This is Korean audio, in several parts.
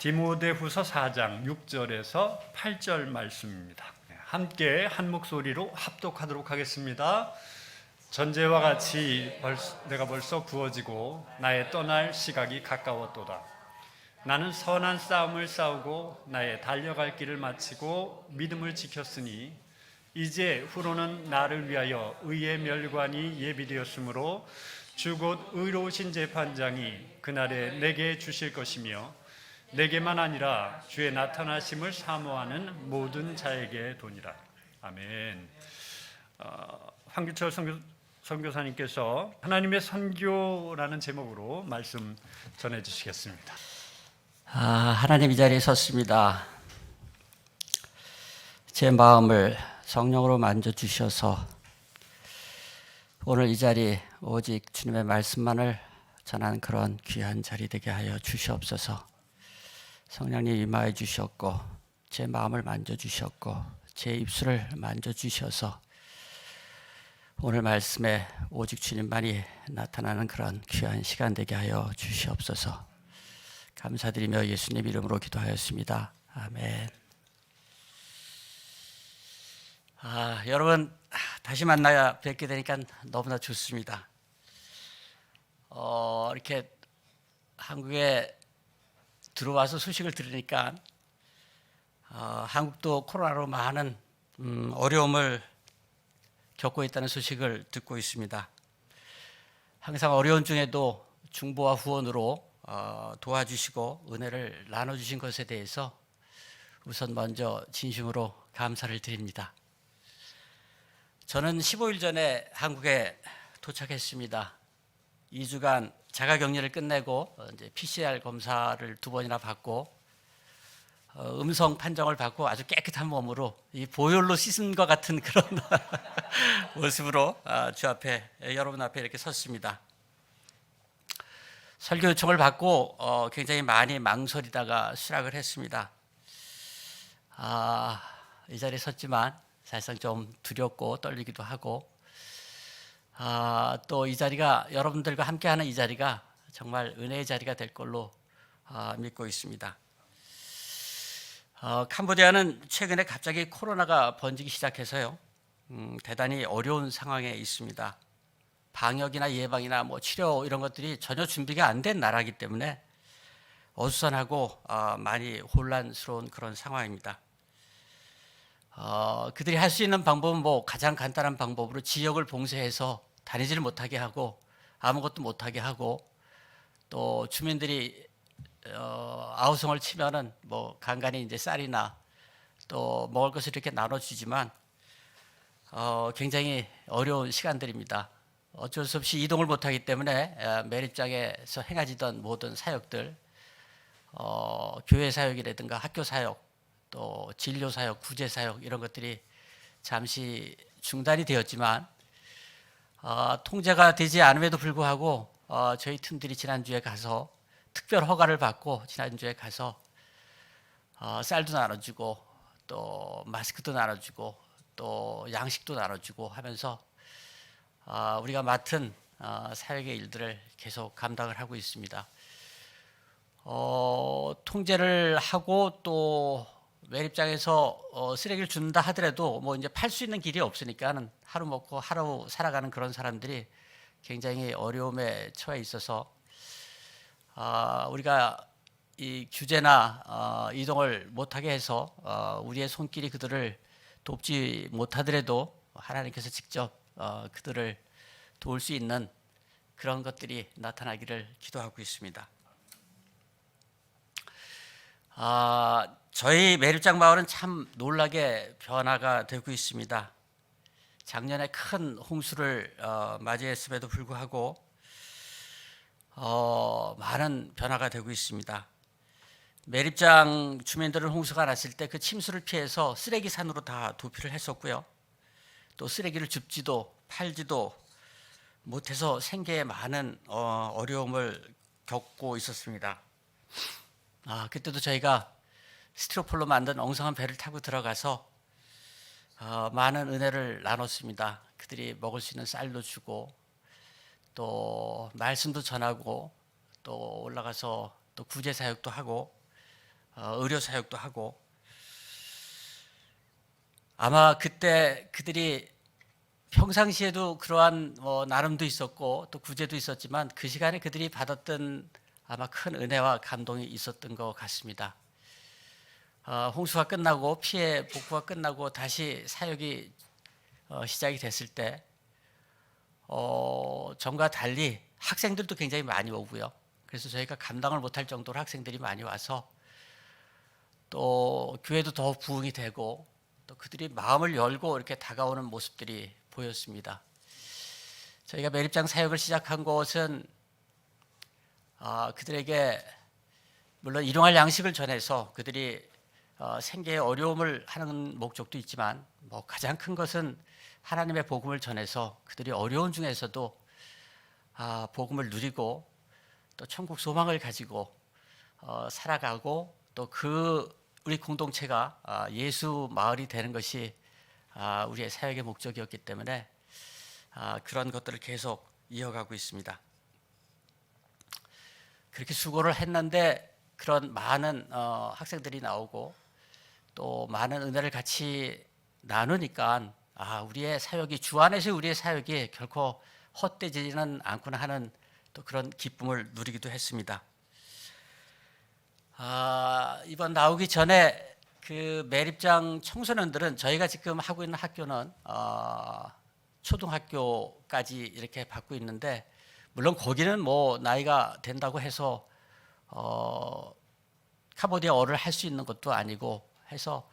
디모데후서 4장 6절에서 8절 말씀입니다. 함께 한 목소리로 합독하도록 하겠습니다. 전제와 같이 내가 벌써 구워지고 나의 떠날 시각이 가까웠도다. 나는 선한 싸움을 싸우고 나의 달려갈 길을 마치고 믿음을 지켰으니 이제 후로는 나를 위하여 의의 멸관이 예비되었으므로 주 곧 의로우신 재판장이 그날에 내게 주실 것이며 내게만 아니라 주의 나타나심을 사모하는 모든 자에게 도니라. 아멘. 황규철 선교사님께서 하나님의 선교라는 제목으로 말씀 전해주시겠습니다. 하나님 이 자리에 섰습니다. 제 마음을 성령으로 만져주셔서 오늘 이 자리 오직 주님의 말씀만을 전하는 그런 귀한 자리 되게 하여 주시옵소서. 성령님 임하여 주셨고 제 마음을 만져주셨고 제 입술을 만져주셔서 오늘 말씀에 오직 주님만이 나타나는 그런 귀한 시간 되게 하여 주시옵소서. 감사드리며 예수님 이름으로 기도하였습니다. 아멘. 여러분 다시 만나 뵙게 되니까 너무나 좋습니다. 이렇게 한국에 들어와서 소식을 들으니까 한국도 코로나로 많은 어려움을 겪고 있다는 소식을 듣고 있습니다. 항상 어려운 중에도 중보와 후원으로 도와주시고 은혜를 나눠주신 것에 대해서 우선 먼저 진심으로 감사를 드립니다. 저는 15일 전에 한국에 도착했습니다. 2주간 자가격리를 끝내고 이제 PCR 검사를 2번이나 받고 음성 판정을 받고 아주 깨끗한 몸으로 이 보혈로 씻은 것 같은 그런 모습으로 주 앞에 여러분 앞에 이렇게 섰습니다. 설교 요청을 받고 굉장히 많이 망설이다가 수락을 했습니다. 이 자리에 섰지만 사실상 좀 두렵고 떨리기도 하고 또 이 자리가 여러분들과 함께하는 이 자리가 정말 은혜의 자리가 될 걸로 믿고 있습니다. 캄보디아는 최근에 갑자기 코로나가 번지기 시작해서요. 대단히 어려운 상황에 있습니다. 방역이나 예방이나 치료 이런 것들이 전혀 준비가 안 된 나라이기 때문에 어수선하고 많이 혼란스러운 그런 상황입니다. 그들이 할 수 있는 방법은 가장 간단한 방법으로 지역을 봉쇄해서 다니지를 못하게 하고 아무것도 못하게 하고 또 주민들이 아우성을 치면은 간간히 이제 쌀이나 또 먹을 것을 이렇게 나눠주지만 굉장히 어려운 시간들입니다. 어쩔 수 없이 이동을 못하기 때문에 매립장에서 행해지던 모든 사역들, 교회 사역이라든가 학교 사역, 또 진료 사역, 구제 사역 이런 것들이 잠시 중단이 되었지만 통제가 되지 않음에도 불구하고 저희 팀들이 지난주에 가서 특별 허가를 받고 지난주에 가서 쌀도 나눠주고 또 마스크도 나눠주고 또 양식도 나눠주고 하면서 우리가 맡은 사역의 일들을 계속 감당을 하고 있습니다. 통제를 하고 또 매립장에서 쓰레기를 준다 하더라도 이제 팔 수 있는 길이 없으니까는 하루 먹고 하루 살아가는 그런 사람들이 굉장히 어려움에 처해 있어서 우리가 이 규제나 이동을 못하게 해서 우리의 손길이 그들을 돕지 못하더라도 하나님께서 직접 그들을 도울 수 있는 그런 것들이 나타나기를 기도하고 있습니다. 저희 매립장 마을은 참 놀라게 변화가 되고 있습니다. 작년에 큰 홍수를 맞이했음에도 불구하고 많은 변화가 되고 있습니다. 매립장 주민들은 홍수가 났을 때 그 침수를 피해서 쓰레기산으로 다 도피를 했었고요. 또 쓰레기를 줍지도 팔지도 못해서 생계에 많은 어려움을 겪고 있었습니다. 그때도 저희가 스티로폴로 만든 엉성한 배를 타고 들어가서 많은 은혜를 나눴습니다. 그들이 먹을 수 있는 쌀도 주고 또 말씀도 전하고 또 올라가서 또 구제 사역도 하고 의료 사역도 하고, 아마 그때 그들이 평상시에도 그러한 나름도 있었고 또 구제도 있었지만 그 시간에 그들이 받았던 아마 큰 은혜와 감동이 있었던 것 같습니다. 홍수가 끝나고 피해 복구가 끝나고 다시 사역이 시작이 됐을 때 전과 달리 학생들도 굉장히 많이 오고요. 그래서 저희가 감당을 못할 정도로 학생들이 많이 와서 또 교회도 더 부흥이 되고 또 그들이 마음을 열고 이렇게 다가오는 모습들이 보였습니다. 저희가 매립장 사역을 시작한 것은 그들에게 물론 일용할 양식을 전해서 그들이 생계의 어려움을 하는 목적도 있지만 가장 큰 것은 하나님의 복음을 전해서 그들이 어려운 중에서도 복음을 누리고 또 천국 소망을 가지고 살아가고 또 우리 공동체가 예수 마을이 되는 것이 우리의 사역의 목적이었기 때문에 그런 것들을 계속 이어가고 있습니다. 그렇게 수고를 했는데 그런 많은 학생들이 나오고 또 많은 은혜를 같이 나누니까 우리의 사역이 주 안에서 우리의 사역이 결코 헛되지는 않구나 하는 또 그런 기쁨을 누리기도 했습니다. 이번 나오기 전에 그 매립장 청소년들은 저희가 지금 하고 있는 학교는 초등학교까지 이렇게 받고 있는데 물론 거기는 나이가 된다고 해서 캄보디아어를 할 수 있는 것도 아니고 해서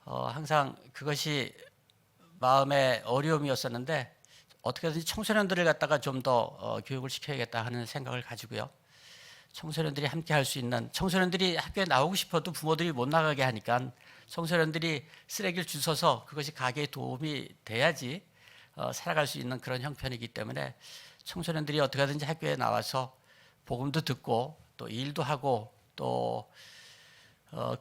항상 그것이 마음의 어려움이었었는데 어떻게든지 청소년들을 갖다가 좀 더 교육을 시켜야겠다 하는 생각을 가지고요. 청소년들이 함께 할 수 있는, 청소년들이 학교에 나오고 싶어도 부모들이 못 나가게 하니까 청소년들이 쓰레기를 주워서 그것이 가게에 도움이 돼야지 살아갈 수 있는 그런 형편이기 때문에 청소년들이 어떻게 하든지 학교에 나와서 복음도 듣고 또 일도 하고 또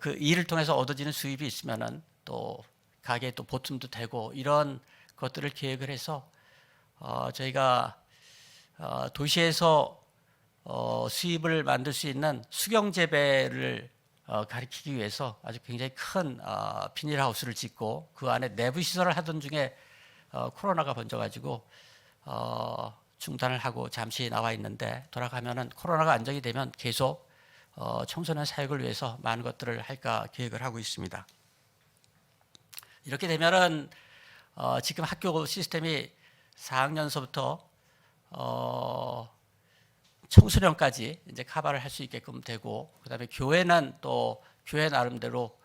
그 일을 통해서 얻어지는 수입이 있으면은 또 가게에 또 보탬도 되고 이런 것들을 계획을 해서 저희가 도시에서 수입을 만들 수 있는 수경 재배를 가리키기 위해서 아주 굉장히 큰 비닐하우스를 짓고 그 안에 내부 시설을 하던 중에 코로나가 번져가지고 중단을 하고 잠시 나와 있는데 돌아가면은 코로나가 안정이 되면 계속 청소년 사역을 위해서 많은 것들을 할까 계획을 하고 있습니다. 이렇게 되면은 지금 학교 시스템이 4학년서부터 청소년까지 이제 커버를 할 수 있게끔 되고 그다음에 교회는 또 교회 나름대로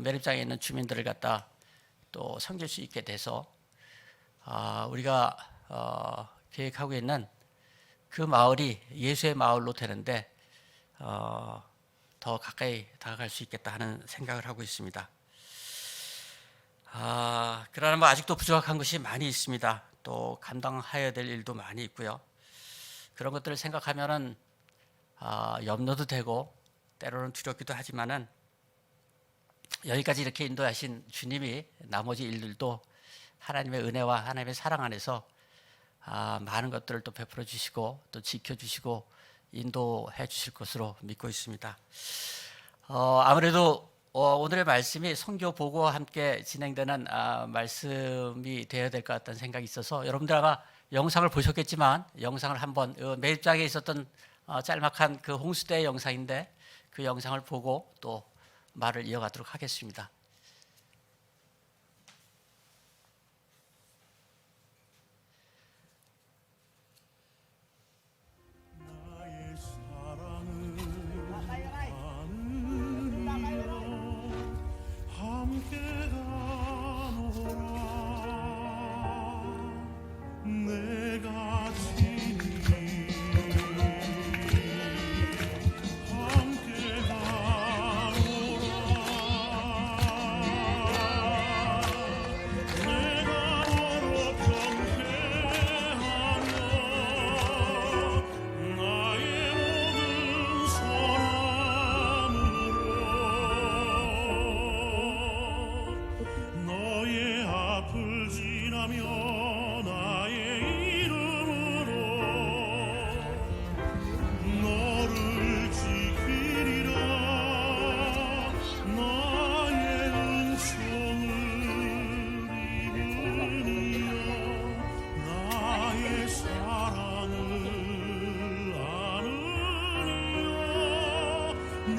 매립장에 있는 주민들을 갖다 또 섬길 수 있게 돼서 우리가 계획하고 있는 그 마을이 예수의 마을로 되는데 더 가까이 다가갈 수 있겠다 하는 생각을 하고 있습니다. 그러나 아직도 부족한 것이 많이 있습니다. 또 감당해야 될 일도 많이 있고요. 그런 것들을 생각하면은 염려도 되고 때로는 두렵기도 하지만은 여기까지 이렇게 인도하신 주님이 나머지 일들도 하나님의 은혜와 하나님의 사랑 안에서 많은 것들을 또 베풀어 주시고 또 지켜 주시고 인도해 주실 것으로 믿고 있습니다. 아무래도 오늘의 말씀이 선교 보고와 함께 진행되는 말씀이 되어야 될 것 같다는 생각이 있어서 여러분들 아마 영상을 보셨겠지만 영상을 한번 매입장에 있었던 짤막한 그 홍수대 영상인데 그 영상을 보고 또 말을 이어가도록 하겠습니다.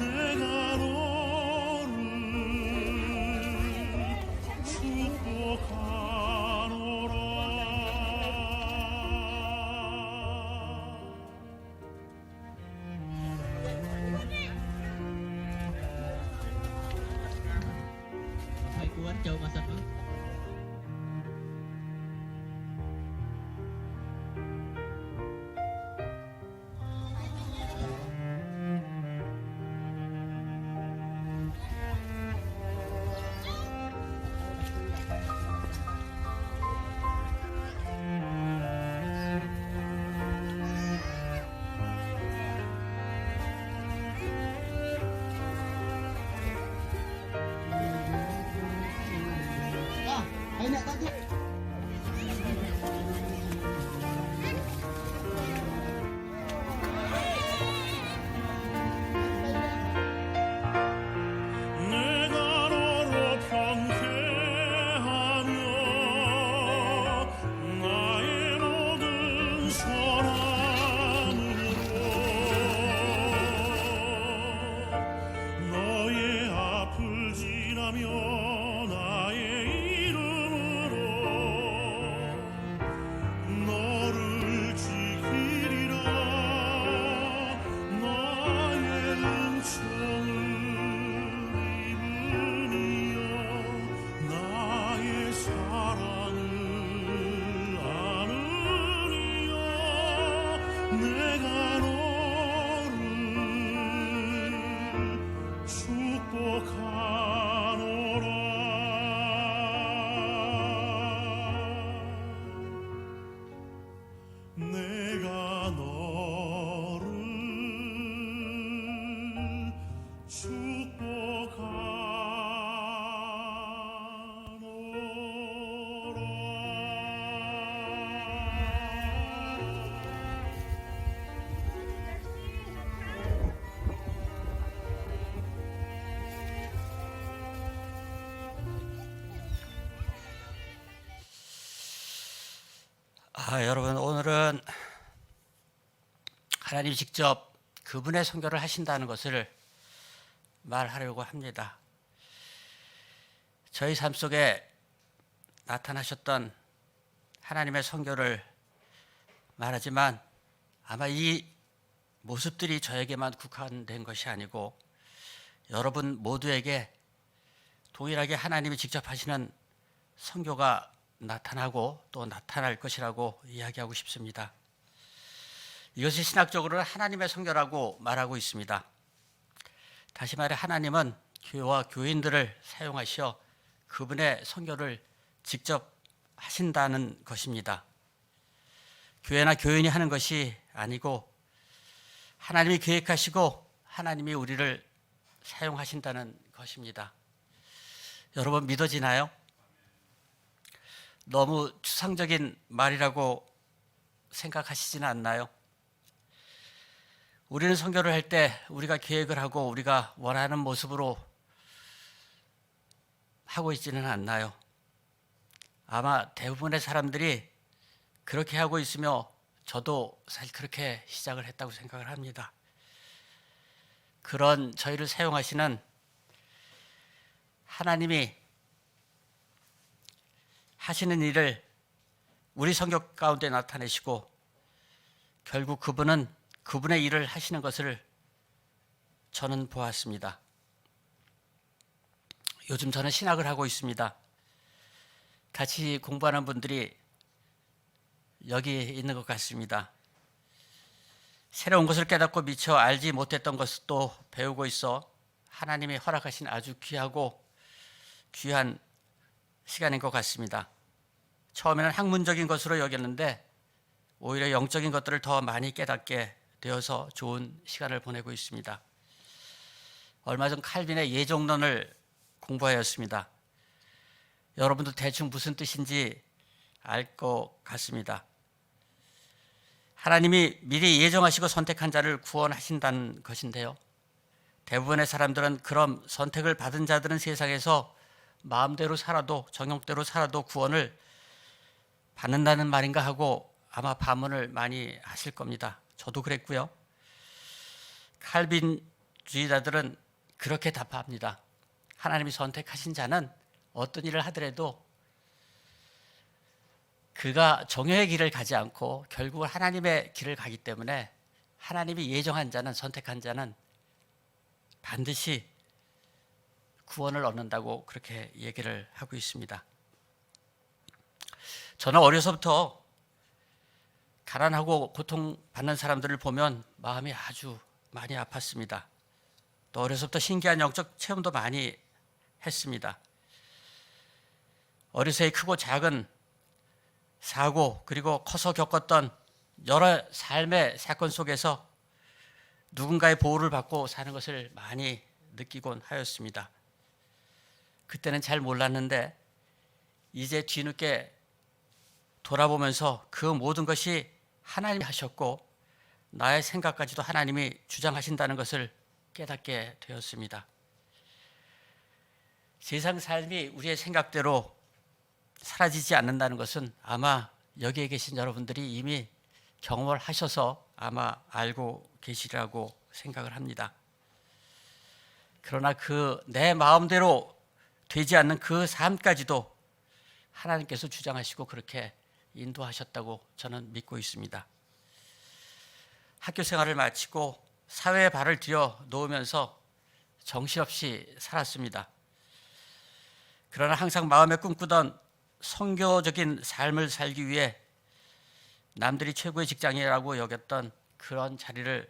내가 너를 축복하노라. Thầy của anh Châu mà xin nữa. Hãy nè tắt đi. 내가 너로 평쾌하며 나의 모든 소망으로 너의 앞을 지나며 나의 이름으로 너를 지키리라. 나의 은총을 입으니여 나의 사랑을 아느니여 내가 너를 축복하노라. 내가 너를 여러분, 오늘은 하나님이 직접 그분의 선교를 하신다는 것을 말하려고 합니다. 저희 삶 속에 나타나셨던 하나님의 선교를 말하지만 아마 이 모습들이 저에게만 국한된 것이 아니고 여러분 모두에게 동일하게 하나님이 직접 하시는 선교가 나타나고 또 나타날 것이라고 이야기하고 싶습니다. 이것이 신학적으로는 하나님의 선교라고 말하고 있습니다. 다시 말해 하나님은 교회와 교인들을 사용하시어 그분의 선교를 직접 하신다는 것입니다. 교회나 교인이 하는 것이 아니고 하나님이 계획하시고 하나님이 우리를 사용하신다는 것입니다. 여러분 믿어지나요? 너무 추상적인 말이라고 생각하시지는 않나요? 우리는 선교를 할 때 우리가 계획을 하고 우리가 원하는 모습으로 하고 있지는 않나요? 아마 대부분의 사람들이 그렇게 하고 있으며 저도 사실 그렇게 시작을 했다고 생각을 합니다. 그런 저희를 사용하시는 하나님이 하시는 일을 우리 성격 가운데 나타내시고 결국 그분은 그분의 일을 하시는 것을 저는 보았습니다. 요즘 저는 신학을 하고 있습니다. 같이 공부하는 분들이 여기 있는 것 같습니다. 새로운 것을 깨닫고 미처 알지 못했던 것을 또 배우고 있어 하나님이 허락하신 아주 귀하고 귀한 시간인 것 같습니다. 처음에는 학문적인 것으로 여겼는데 오히려 영적인 것들을 더 많이 깨닫게 되어서 좋은 시간을 보내고 있습니다. 얼마 전 칼빈의 예정론을 공부하였습니다. 여러분도 대충 무슨 뜻인지 알 것 같습니다. 하나님이 미리 예정하시고 선택한 자를 구원하신다는 것인데요. 대부분의 사람들은 그럼 선택을 받은 자들은 세상에서 마음대로 살아도 정욕대로 살아도 구원을 받는다는 말인가 하고 아마 반문을 많이 하실 겁니다. 저도 그랬고요. 칼빈 민족주의자들은 그렇게 답합니다. 하나님이 선택하신 자는 어떤 일을 하더라도 그가 정욕의 길을 가지 않고 결국은 하나님의 길을 가기 때문에 하나님이 예정한 자는, 선택한 자는 반드시 구원을 얻는다고 그렇게 얘기를 하고 있습니다. 저는 어려서부터 가난하고 고통받는 사람들을 보면 마음이 아주 많이 아팠습니다. 또 어려서부터 신기한 영적 체험도 많이 했습니다. 어려서의 크고 작은 사고, 그리고 커서 겪었던 여러 삶의 사건 속에서 누군가의 보호를 받고 사는 것을 많이 느끼곤 하였습니다. 그때는 잘 몰랐는데 이제 뒤늦게 돌아보면서 그 모든 것이 하나님이 하셨고 나의 생각까지도 하나님이 주장하신다는 것을 깨닫게 되었습니다. 세상 삶이 우리의 생각대로 사라지지 않는다는 것은 아마 여기에 계신 여러분들이 이미 경험을 하셔서 아마 알고 계시리라고 생각을 합니다. 그러나 그 내 마음대로 되지 않는 그 삶까지도 하나님께서 주장하시고 그렇게 인도하셨다고 저는 믿고 있습니다. 학교 생활을 마치고 사회에 발을 들여 놓으면서 정신없이 살았습니다. 그러나 항상 마음에 꿈꾸던 선교적인 삶을 살기 위해 남들이 최고의 직장이라고 여겼던 그런 자리를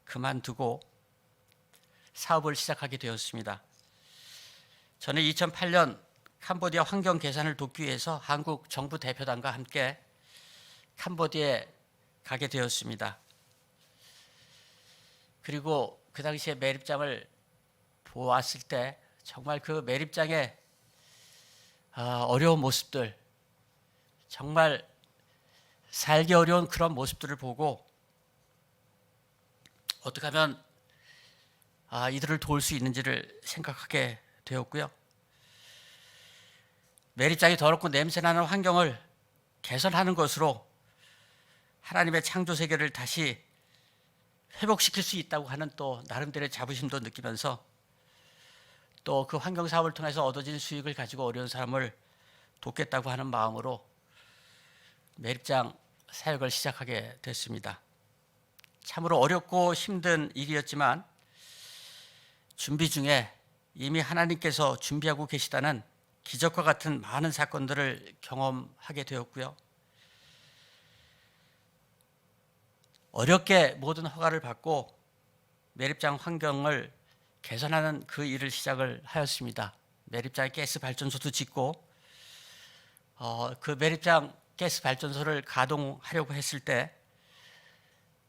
그만두고 사업을 시작하게 되었습니다. 저는 2008년 캄보디아 환경 개선을 돕기 위해서 한국 정부 대표단과 함께 캄보디아에 가게 되었습니다. 그리고 그 당시에 매립장을 보았을 때 정말 그 매립장의 어려운 모습들, 정말 살기 어려운 그런 모습들을 보고 어떻게 하면 이들을 도울 수 있는지를 생각하게 되었고요. 매립장이 더럽고 냄새나는 환경을 개선하는 것으로 하나님의 창조 세계를 다시 회복시킬 수 있다고 하는 또 나름대로의 자부심도 느끼면서 또 그 환경 사업을 통해서 얻어진 수익을 가지고 어려운 사람을 돕겠다고 하는 마음으로 매립장 사역을 시작하게 됐습니다. 참으로 어렵고 힘든 일이었지만 준비 중에 이미 하나님께서 준비하고 계시다는 기적과 같은 많은 사건들을 경험하게 되었고요. 어렵게 모든 허가를 받고 매립장 환경을 개선하는 그 일을 시작을 하였습니다. 매립장에 가스 발전소도 짓고 그 매립장 가스 발전소를 가동하려고 했을 때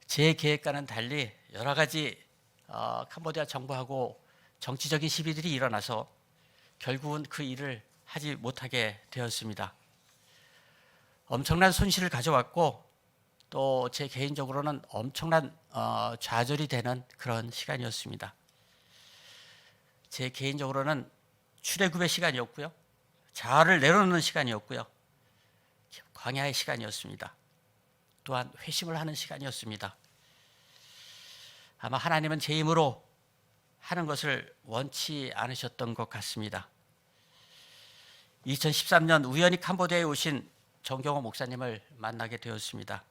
제 계획과는 달리 여러 가지 캄보디아 정부하고 정치적인 시비들이 일어나서 결국은 그 일을 하지 못하게 되었습니다. 엄청난 손실을 가져왔고 또 제 개인적으로는 엄청난 좌절이 되는 그런 시간이었습니다. 제 개인적으로는 출애굽의 시간이었고요. 자아를 내려놓는 시간이었고요. 광야의 시간이었습니다. 또한 회심을 하는 시간이었습니다. 아마 하나님은 제 힘으로 하는 것을 원치 않으셨던 것 같습니다. 2013년 우연히 캄보디아에 오신 정경호 목사님을 만나게 되었습니다.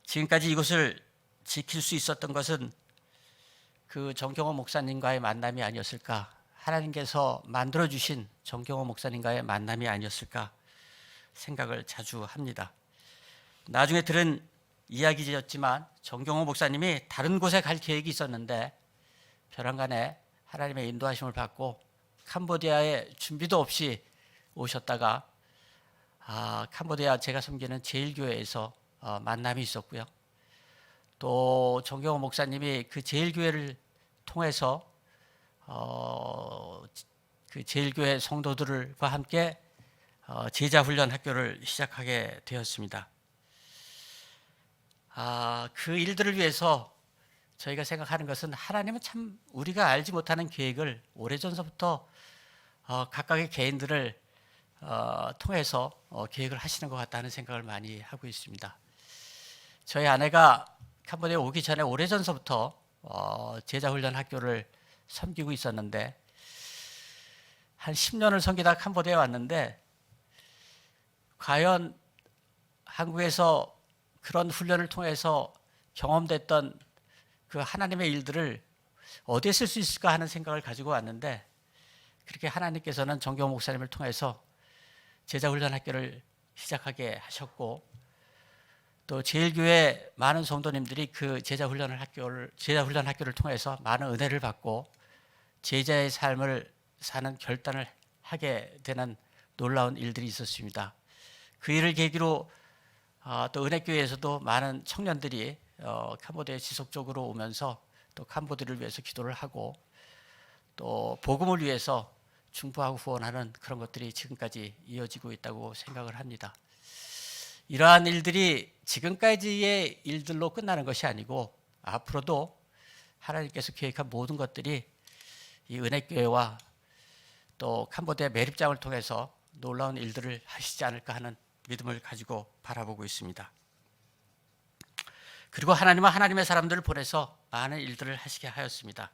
지금까지 이곳을 지킬 수 있었던 것은 그 정경호 목사님과의 만남이 아니었을까, 하나님께서 만들어주신 정경호 목사님과의 만남이 아니었을까 생각을 자주 합니다. 나중에 들은 이야기였지만 정경호 목사님이 다른 곳에 갈 계획이 있었는데 벼랑간에 하나님의 인도하심을 받고 캄보디아에 준비도 없이 오셨다가 캄보디아 제가 섬기는 제일교회에서 만남이 있었고요. 또 정경호 목사님이 그 제일교회를 통해서 그 제일교회 성도들과 함께 제자훈련 학교를 시작하게 되었습니다. 그 일들을 위해서 저희가 생각하는 것은 하나님은 참 우리가 알지 못하는 계획을 오래전서부터 각각의 개인들을 통해서 계획을 하시는 것 같다는 생각을 많이 하고 있습니다. 저희 아내가 캄보디아에 오기 전에 오래전서부터 제자훈련 학교를 섬기고 있었는데 한 10년을 섬기다 캄보디아에 왔는데 과연 한국에서 그런 훈련을 통해서 경험됐던 그 하나님의 일들을 어디에 쓸 수 있을까 하는 생각을 가지고 왔는데 그렇게 하나님께서는 정경 목사님을 통해서 제자훈련 학교를 시작하게 하셨고 또 제일교회 많은 성도님들이 그 제자훈련 학교를 통해서 많은 은혜를 받고 제자의 삶을 사는 결단을 하게 되는 놀라운 일들이 있었습니다. 그 일을 계기로 또 은혜교회에서도 많은 청년들이 캄보디아에 지속적으로 오면서 또 캄보디아를 위해서 기도를 하고 또 복음을 위해서 중보하고 후원하는 그런 것들이 지금까지 이어지고 있다고 생각을 합니다. 이러한 일들이 지금까지의 일들로 끝나는 것이 아니고 앞으로도 하나님께서 계획한 모든 것들이 이 은혜교회와 또 캄보디아 매립장을 통해서 놀라운 일들을 하시지 않을까 하는 믿음을 가지고 바라보고 있습니다. 그리고 하나님은 하나님의 사람들을 보내서 많은 일들을 하시게 하였습니다.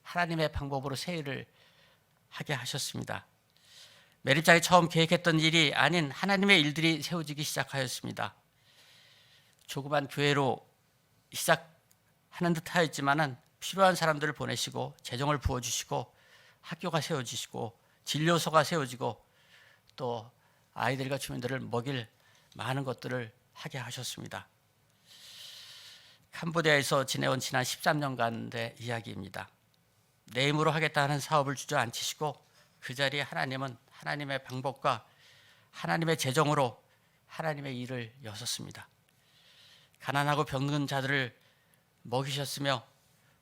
하나님의 방법으로 새 일을 하게 하셨습니다. 매립장이 처음 계획했던 일이 아닌 하나님의 일들이 세워지기 시작하였습니다. 조그만 교회로 시작하는 듯 하였지만은 필요한 사람들을 보내시고 재정을 부어주시고 학교가 세워지시고 진료소가 세워지고 또 아이들과 주민들을 먹일 많은 것들을 하게 하셨습니다. 캄보디아에서 지내온 지난 13년간의 이야기입니다. 내 힘으로 하겠다 하는 사업을 주저앉히시고 그 자리에 하나님은 하나님의 방법과 하나님의 재정으로 하나님의 일을 여섰습니다. 가난하고 병든 자들을 먹이셨으며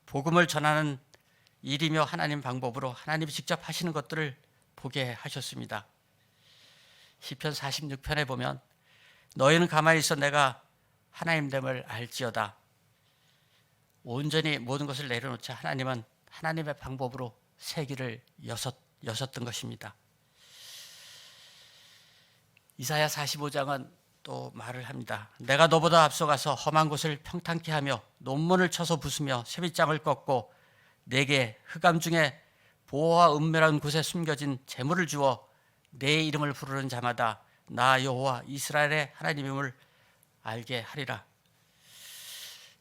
복음을 전하는 일이며 하나님 방법으로 하나님이 직접 하시는 것들을 보게 하셨습니다. 시편 46편에 보면 너희는 가만히 있어 내가 하나님됨을 알지어다. 온전히 모든 것을 내려놓자 하나님은 하나님의 방법으로 세기를 여섰던 것입니다. 이사야 45장은 또 말을 합니다. 내가 너보다 앞서가서 험한 곳을 평탄케 하며 논문을 쳐서 부수며 쇠빗장을 꺾고 내게 흑암 중에 보호와 은밀한 곳에 숨겨진 재물을 주어 내 이름을 부르는 자마다 나 여호와 이스라엘의 하나님임을 알게 하리라.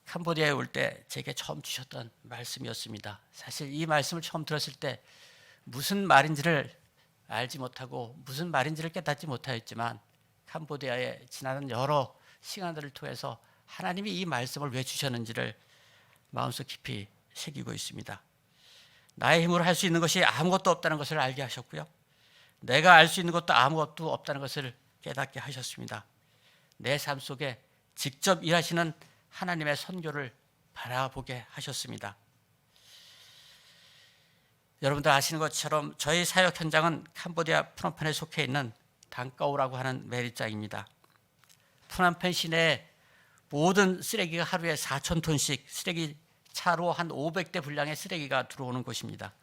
캄보디아에 올 때 제게 처음 주셨던 말씀이었습니다. 사실 이 말씀을 처음 들었을 때 무슨 말인지를 알지 못하고 무슨 말인지를 깨닫지 못하였지만 캄보디아에 지나는 여러 시간들을 통해서 하나님이 이 말씀을 왜 주셨는지를 마음속 깊이 새기고 있습니다. 나의 힘으로 할 수 있는 것이 아무것도 없다는 것을 알게 하셨고요. 내가 알 수 있는 것도 아무것도 없다는 것을 깨닫게 하셨습니다. 내 삶 속에 직접 일하시는 하나님의 선교를 바라보게 하셨습니다. 여러분들 아시는 것처럼 저희 사역 현장은 캄보디아 프놈펜에 속해 있는 당까오라고 하는 매립장입니다. 프놈펜 시내에 모든 쓰레기가 하루에 4,000톤씩 쓰레기 차로 한 500대 분량의 쓰레기가 들어오는 곳입니다.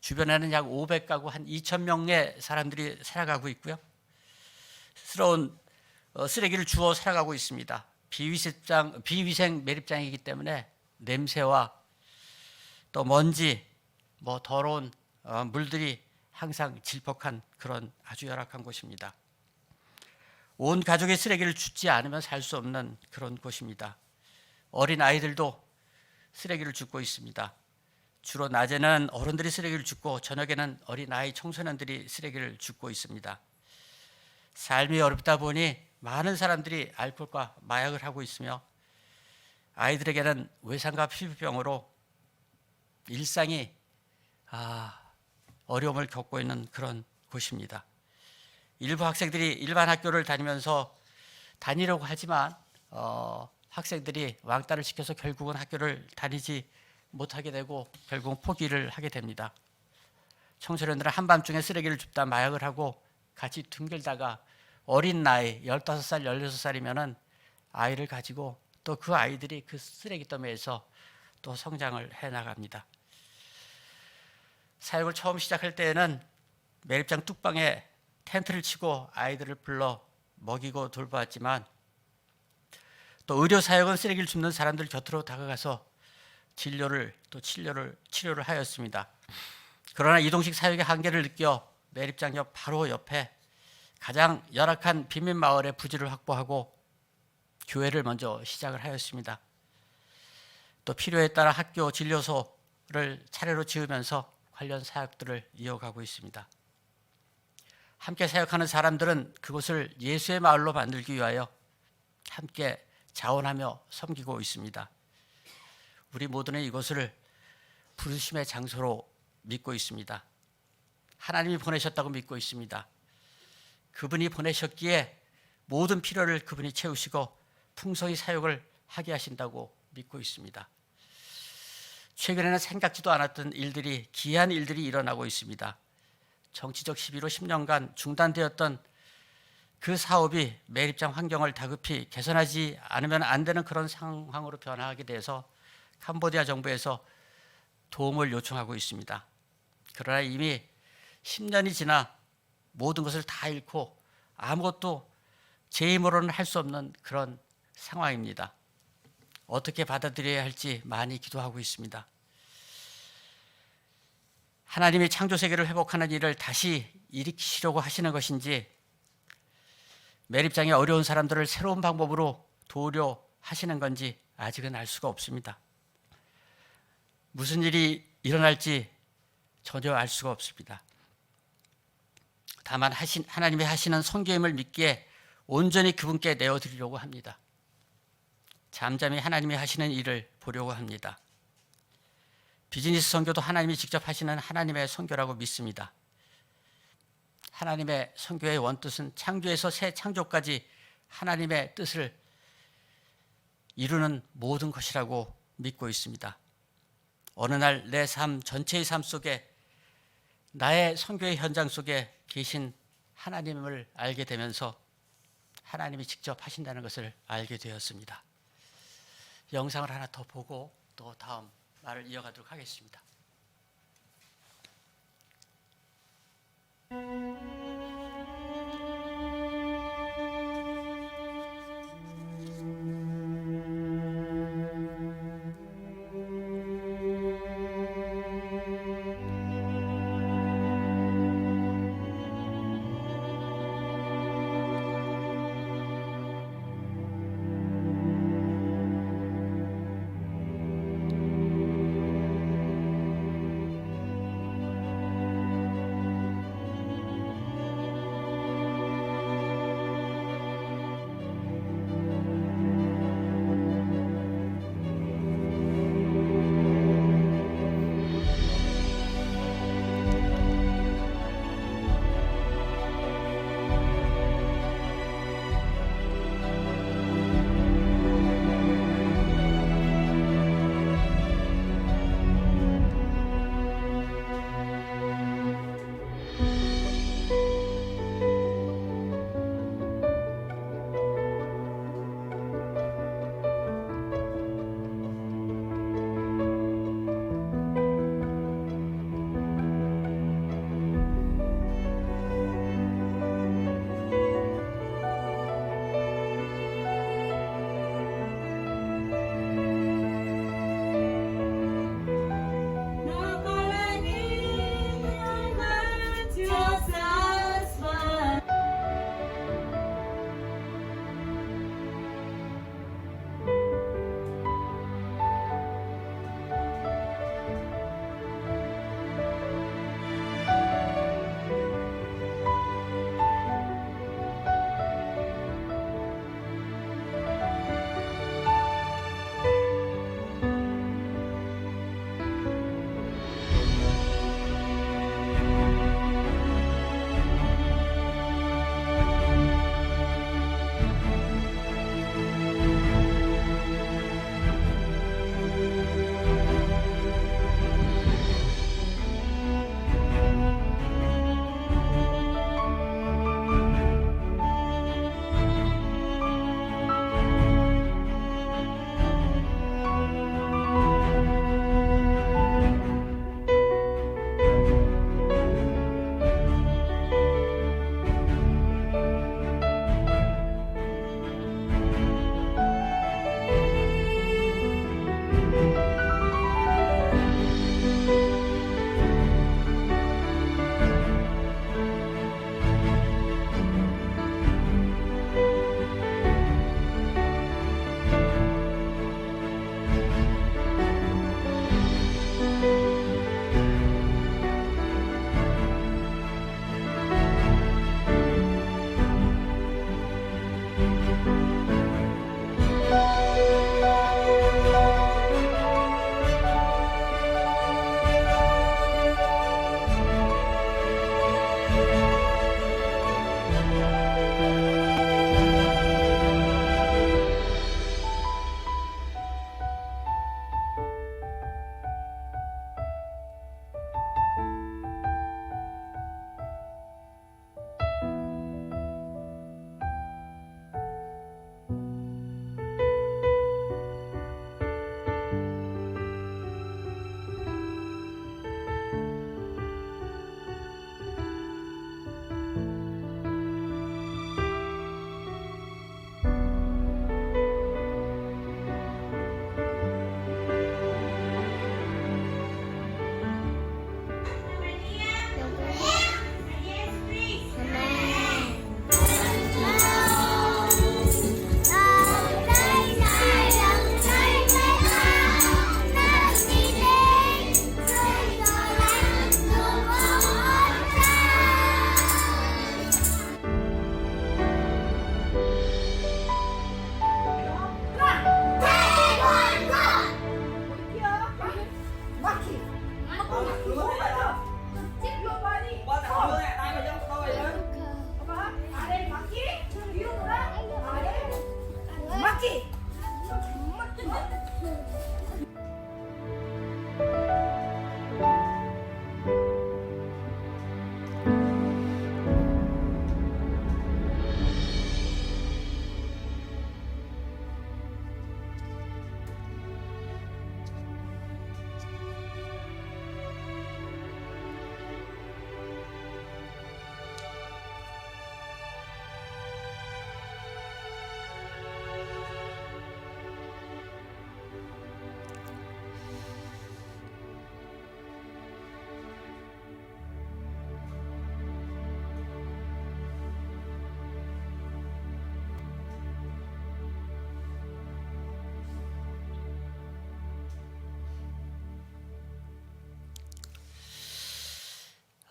주변에는 약 500가구 한 2,000명의 사람들이 살아가고 있고요. 스러운 쓰레기를 주워 살아가고 있습니다. 비위생 매립장이기 때문에 냄새와 또 먼지, 더러운 물들이 항상 질퍽한 그런 아주 열악한 곳입니다. 온 가족의 쓰레기를 줍지 않으면 살 수 없는 그런 곳입니다. 어린 아이들도 쓰레기를 줍고 있습니다. 주로 낮에는 어른들이 쓰레기를 줍고 저녁에는 어린 아이 청소년들이 쓰레기를 줍고 있습니다. 삶이 어렵다 보니 많은 사람들이 알코올과 마약을 하고 있으며 아이들에게는 외상과 피부병으로 일상이 어려움을 겪고 있는 그런 곳입니다. 일부 학생들이 일반 학교를 다니려고 하지만 학생들이 왕따를 시켜서 결국은 학교를 다니지 못하게 되고 결국 포기를 하게 됩니다. 청소년들은 한밤중에 쓰레기를 줍다 마약을 하고 같이 둥글다가 어린 나이 15살, 16살이면은 아이를 가지고 또 그 아이들이 그 쓰레기 더미에서 또 성장을 해 나갑니다. 사역을 처음 시작할 때에는 매립장 뚝방에 텐트를 치고 아이들을 불러 먹이고 돌보았지만 또 의료 사역은 쓰레기를 줍는 사람들 곁으로 다가가서 치료를 하였습니다. 그러나 이동식 사역의 한계를 느껴 매립장역 바로 옆에 가장 열악한 빈민 마을에 부지를 확보하고 교회를 먼저 시작을 하였습니다. 또 필요에 따라 학교 진료소를 차례로 지으면서 관련 사역들을 이어가고 있습니다. 함께 사역하는 사람들은 그곳을 예수의 마을로 만들기 위하여 함께 자원하며 섬기고 있습니다. 우리 모두는 이곳을 부르심의 장소로 믿고 있습니다. 하나님이 보내셨다고 믿고 있습니다. 그분이 보내셨기에 모든 필요를 그분이 채우시고 풍성히 사역을 하게 하신다고 믿고 있습니다. 최근에는 생각지도 않았던 일들이, 기이한 일들이 일어나고 있습니다. 정치적 시비로 10년간 중단되었던 그 사업이 매립장 환경을 다급히 개선하지 않으면 안 되는 그런 상황으로 변화하게 돼서 캄보디아 정부에서 도움을 요청하고 있습니다. 그러나 이미 10년이 지나 모든 것을 다 잃고 아무것도 제 힘으로는 할 수 없는 그런 상황입니다. 어떻게 받아들여야 할지 많이 기도하고 있습니다. 하나님이 창조 세계를 회복하는 일을 다시 일으키시려고 하시는 것인지, 매립장의 어려운 사람들을 새로운 방법으로 도우려 하시는 건지 아직은 알 수가 없습니다. 무슨 일이 일어날지 전혀 알 수가 없습니다. 다만 하나님이 하시는 선교임을 믿기에 온전히 그분께 내어드리려고 합니다. 잠잠히 하나님이 하시는 일을 보려고 합니다. 비즈니스 선교도 하나님이 직접 하시는 하나님의 선교라고 믿습니다. 하나님의 선교의 원뜻은 창조에서 새 창조까지 하나님의 뜻을 이루는 모든 것이라고 믿고 있습니다. 어느 날 내 삶 전체의 삶 속에, 나의 선교의 현장 속에 계신 하나님을 알게 되면서 하나님이 직접 하신다는 것을 알게 되었습니다. 영상을 하나 더 보고 또 다음 말을 이어가도록 하겠습니다.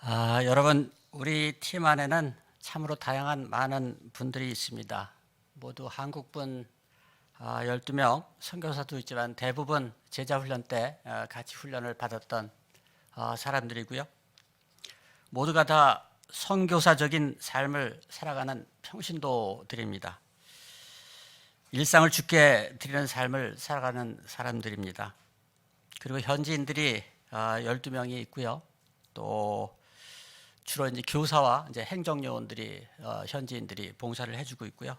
여러분, 우리 팀 안에는 참으로 다양한 많은 분들이 있습니다. 모두 한국분 12명, 선교사도 있지만 대부분 제자훈련 때 같이 훈련을 받았던 사람들이고요. 모두가 다 선교사적인 삶을 살아가는 평신도들입니다. 일상을 주께 드리는 삶을 살아가는 사람들입니다. 그리고 현지인들이 12명이 있고요. 또 주로 이제 교사와 이제 행정요원들이 현지인들이 봉사를 해주고 있고요.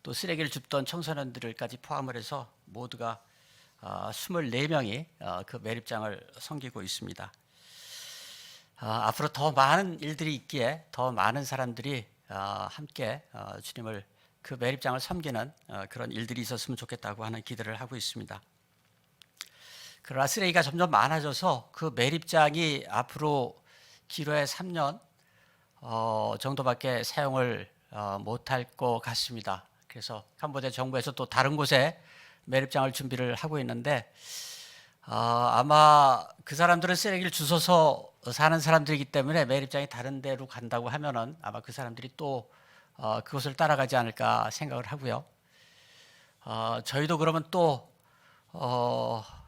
또 쓰레기를 줍던 청소년들까지 포함을 해서 모두가 24명이 그 매립장을 섬기고 있습니다. 앞으로 더 많은 일들이 있기에 더 많은 사람들이 함께 주님을 그 매립장을 섬기는 그런 일들이 있었으면 좋겠다고 하는 기대를 하고 있습니다. 그러나 쓰레기가 점점 많아져서 그 매립장이 앞으로 길어야 3년 정도밖에 사용을 못할 것 같습니다. 그래서 캄보디아 정부에서 또 다른 곳에 매립장을 준비를 하고 있는데 아마 그 사람들은 쓰레기를 주워서 사는 사람들이기 때문에 매립장이 다른 데로 간다고 하면은 아마 그 사람들이 또 그것을 따라가지 않을까 생각을 하고요. 저희도 그러면 또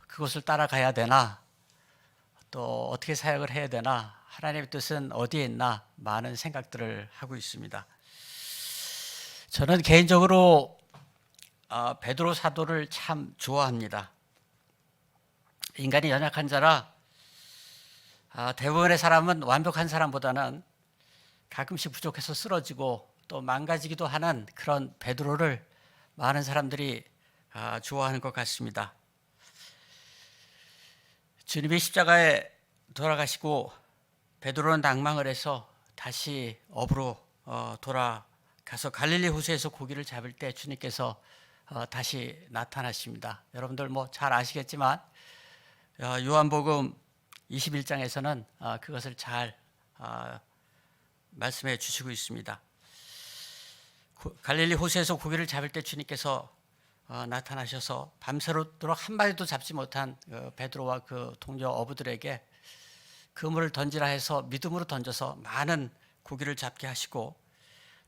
그것을 따라가야 되나, 또 어떻게 사역을 해야 되나, 하나님의 뜻은 어디에 있나 많은 생각들을 하고 있습니다. 저는 개인적으로 베드로 사도를 참 좋아합니다. 인간이 연약한 자라 대부분의 사람은 완벽한 사람보다는 가끔씩 부족해서 쓰러지고 또 망가지기도 하는 그런 베드로를 많은 사람들이 좋아하는 것 같습니다. 주님이 십자가에 돌아가시고 베드로는 낭망을 해서 다시 업으로 돌아가서 갈릴리 호수에서 고기를 잡을 때 주님께서 다시 나타나십니다. 여러분들 뭐 잘 아시겠지만 요한복음 21장에서는 그것을 잘 말씀해 주시고 있습니다. 갈릴리 호수에서 고기를 잡을 때 주님께서 나타나셔서 밤새도록 한 마리도 잡지 못한 베드로와 그 동료 어부들에게 그물을 던지라 해서 믿음으로 던져서 많은 고기를 잡게 하시고,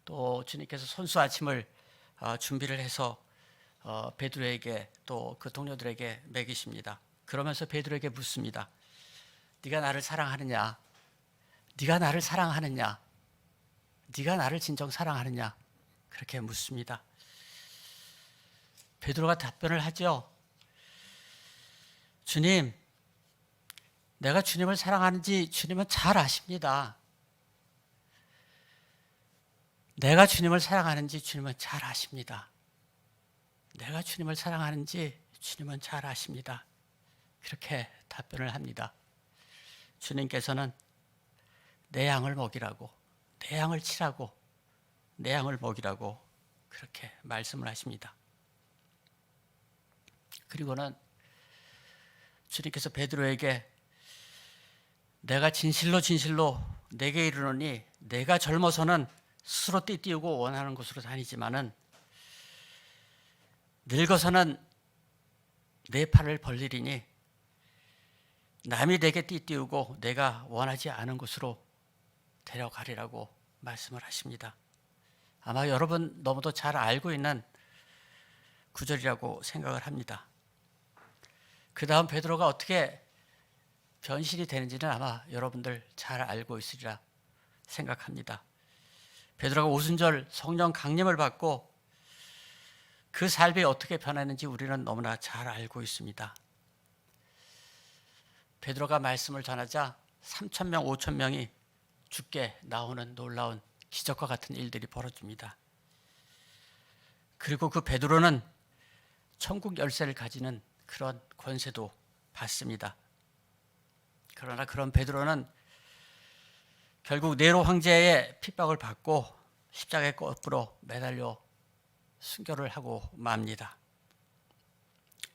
또 주님께서 손수 아침을 준비를 해서 베드로에게 또 그 동료들에게 먹이십니다. 그러면서 베드로에게 묻습니다. 네가 나를 사랑하느냐? 네가 나를 사랑하느냐? 네가 나를 진정 사랑하느냐? 그렇게 묻습니다. 베드로가 답변을 하죠. 주님, 내가 주님을 사랑하는지 주님은 잘 아십니다. 내가 주님을 사랑하는지 주님은 잘 아십니다. 내가 주님을 사랑하는지 주님은 잘 아십니다. 그렇게 답변을 합니다. 주님께서는 내 양을 먹이라고, 내 양을 치라고, 내 양을 먹이라고 그렇게 말씀을 하십니다. 그리고는 주님께서 베드로에게 내가 진실로 진실로 내게 이르노니 내가 젊어서는 스스로 띠띠우고 원하는 곳으로 다니지만은 늙어서는 내 팔을 벌리리니 남이 내게 띠띠우고 내가 원하지 않은 곳으로 데려가리라고 말씀을 하십니다. 아마 여러분 너무도 잘 알고 있는 구절이라고 생각을 합니다. 그 다음 베드로가 어떻게 변신이 되는지는 아마 여러분들 잘 알고 있으리라 생각합니다. 베드로가 오순절 성령 강림을 받고 그 삶이 어떻게 변했는지 우리는 너무나 잘 알고 있습니다. 베드로가 말씀을 전하자 3,000명, 5,000명이 죽게 나오는 놀라운 기적과 같은 일들이 벌어집니다. 그리고 그 베드로는 천국 열쇠를 가지는 그런 권세도 받습니다. 그러나 그런 베드로는 결국 네로 황제의 핍박을 받고 십자가에 거꾸로 매달려 순교를 하고 맙니다.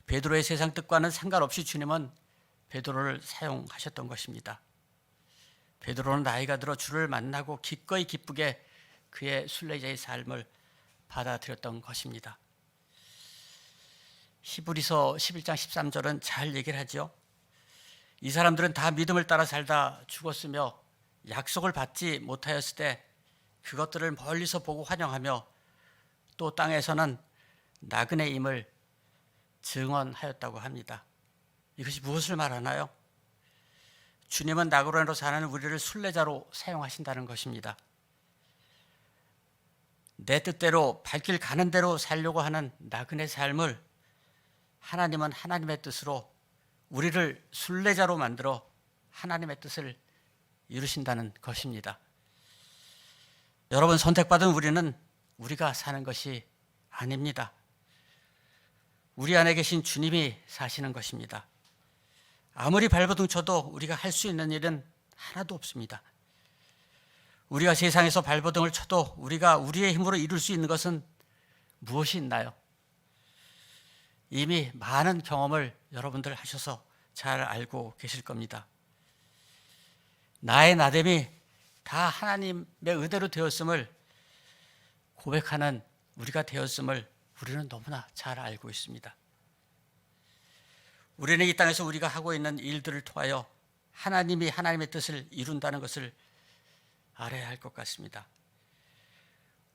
베드로의 세상 뜻과는 상관없이 주님은 베드로를 사용하셨던 것입니다. 베드로는 나이가 들어 주를 만나고 기꺼이 기쁘게 그의 순례자의 삶을 받아들였던 것입니다. 히브리서 11장 13절은 잘 얘기를 하죠. 이 사람들은 다 믿음을 따라 살다 죽었으며 약속을 받지 못하였을 때 그것들을 멀리서 보고 환영하며 또 땅에서는 나그네임을 증언하였다고 합니다. 이것이 무엇을 말하나요? 주님은 나그네로 사는 우리를 순례자로 사용하신다는 것입니다. 내 뜻대로 발길 가는 대로 살려고 하는 나그네 삶을 하나님은 하나님의 뜻으로 우리를 순례자로 만들어 하나님의 뜻을 이루신다는 것입니다. 여러분, 선택받은 우리는 우리가 사는 것이 아닙니다. 우리 안에 계신 주님이 사시는 것입니다. 아무리 발버둥 쳐도 우리가 할 수 있는 일은 하나도 없습니다. 우리가 세상에서 발버둥을 쳐도 우리가 우리의 힘으로 이룰 수 있는 것은 무엇이 있나요? 이미 많은 경험을 여러분들 하셔서 잘 알고 계실 겁니다. 나의 나됨이 다 하나님의 은혜로 되었음을 고백하는 우리가 되었음을 우리는 너무나 잘 알고 있습니다. 우리는 이 땅에서 우리가 하고 있는 일들을 통하여 하나님이 하나님의 뜻을 이룬다는 것을 알아야 할 것 같습니다.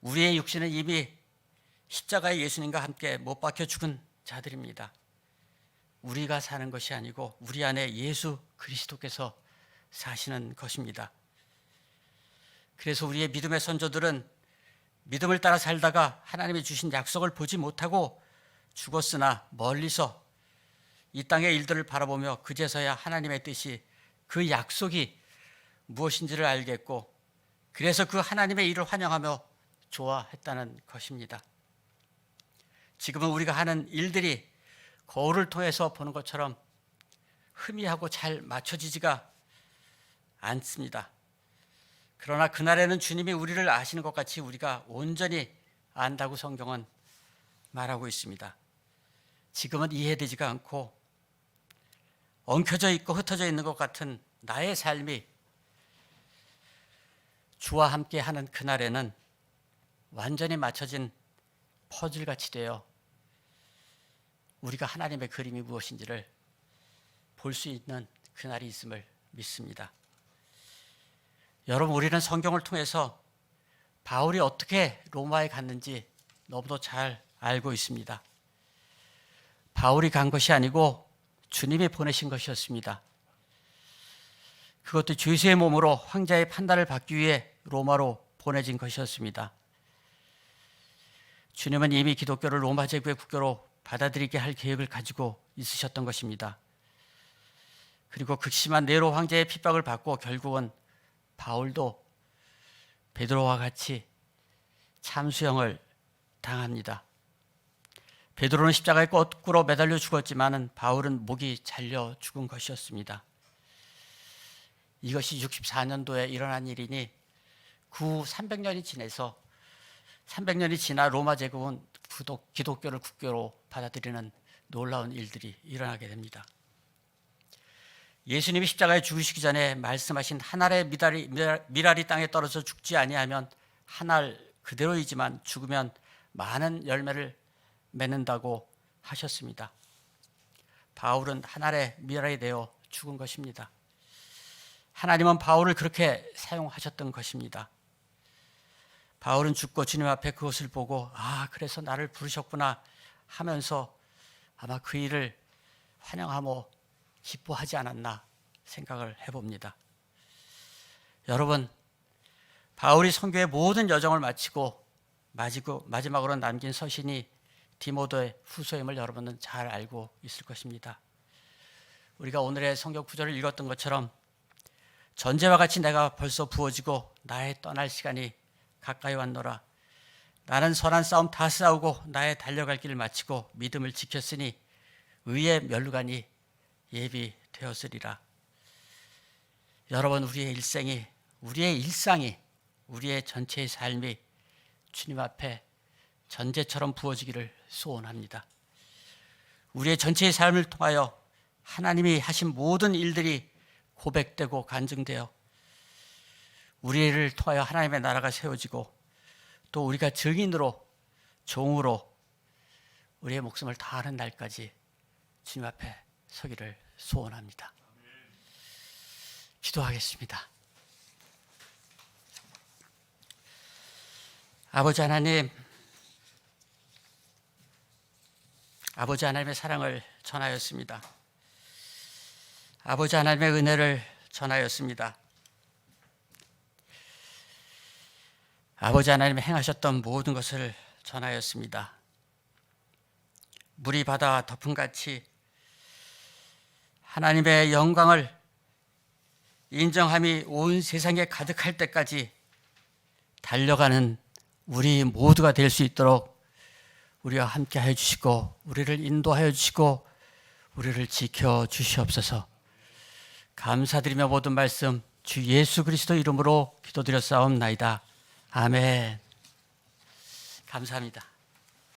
우리의 육신은 이미 십자가의 예수님과 함께 못 박혀 죽은 자들입니다. 우리가 사는 것이 아니고 우리 안에 예수 그리스도께서 사시는 것입니다. 그래서 우리의 믿음의 선조들은 믿음을 따라 살다가 하나님이 주신 약속을 보지 못하고 죽었으나 멀리서 이 땅의 일들을 바라보며 그제서야 하나님의 뜻이 그 약속이 무엇인지를 알겠고 그래서 그 하나님의 일을 환영하며 좋아했다는 것입니다. 지금은 우리가 하는 일들이 거울을 통해서 보는 것처럼 희미하고 잘 맞춰지지가 않습니다. 그러나 그날에는 주님이 우리를 아시는 것 같이 우리가 온전히 안다고 성경은 말하고 있습니다. 지금은 이해되지가 않고 엉켜져 있고 흩어져 있는 것 같은 나의 삶이 주와 함께 하는 그날에는 완전히 맞춰진 퍼즐같이 되어 우리가 하나님의 그림이 무엇인지를 볼 수 있는 그날이 있음을 믿습니다. 여러분, 우리는 성경을 통해서 바울이 어떻게 로마에 갔는지 너무도 잘 알고 있습니다. 바울이 간 것이 아니고 주님이 보내신 것이었습니다. 그것도 죄수의 몸으로 황제의 판단을 받기 위해 로마로 보내진 것이었습니다. 주님은 이미 기독교를 로마 제국의 국교로 받아들이게 할 계획을 가지고 있으셨던 것입니다. 그리고 극심한 네로 황제의 핍박을 받고 결국은 바울도 베드로와 같이 참수형을 당합니다. 베드로는 십자가에 거꾸로 매달려 죽었지만 바울은 목이 잘려 죽은 것이었습니다. 이것이 64년도에 일어난 일이니 그 후 300년이 지나서 300년이 지나 로마 제국은 기독교를 국교로 받아들이는 놀라운 일들이 일어나게 됩니다. 예수님이 십자가에 죽으시기 전에 말씀하신 한 알의 밀알이 땅에 떨어져 죽지 아니하면 한 알 그대로이지만 죽으면 많은 열매를 맺는다고 하셨습니다. 바울은 한 알의 밀알이 되어 죽은 것입니다. 하나님은 바울을 그렇게 사용하셨던 것입니다. 바울은 죽고 주님 앞에 그것을 보고 그래서 나를 부르셨구나 하면서 아마 그 일을 환영하며 기뻐하지 않았나 생각을 해봅니다. 여러분, 바울이 선교의 모든 여정을 마치고 마지막으로 남긴 서신이 디모데의 후서임을 여러분은 잘 알고 있을 것입니다. 우리가 오늘의 성경 구절을 읽었던 것처럼 전제와 같이 내가 벌써 부어지고 나의 떠날 시간이 가까이 왔노라. 나는 선한 싸움 다 싸우고 나의 달려갈 길을 마치고 믿음을 지켰으니 의의 면류관이 예비되었으리라. 여러분, 우리의 일상이 우리의 전체의 삶이 주님 앞에 전제처럼 부어지기를 소원합니다. 우리의 전체의 삶을 통하여 하나님이 하신 모든 일들이 고백되고 간증되어 우리를 통하여 하나님의 나라가 세워지고 또 우리가 증인으로 종으로 우리의 목숨을 다하는 날까지 주님 앞에 서기를 소원합니다. 기도하겠습니다. 아버지 하나님, 아버지 하나님의 사랑을 전하였습니다. 아버지 하나님의 은혜를 전하였습니다. 아버지 하나님이 행하셨던 모든 것을 전하였습니다. 물이 바다 덮음같이 하나님의 영광을 인정함이 온 세상에 가득할 때까지 달려가는 우리 모두가 될 수 있도록 우리와 함께 하여 주시고 우리를 인도하여 주시고 우리를 지켜 주시옵소서. 감사드리며 모든 말씀 주 예수 그리스도 이름으로 기도드렸사옵나이다. 아멘. 감사합니다.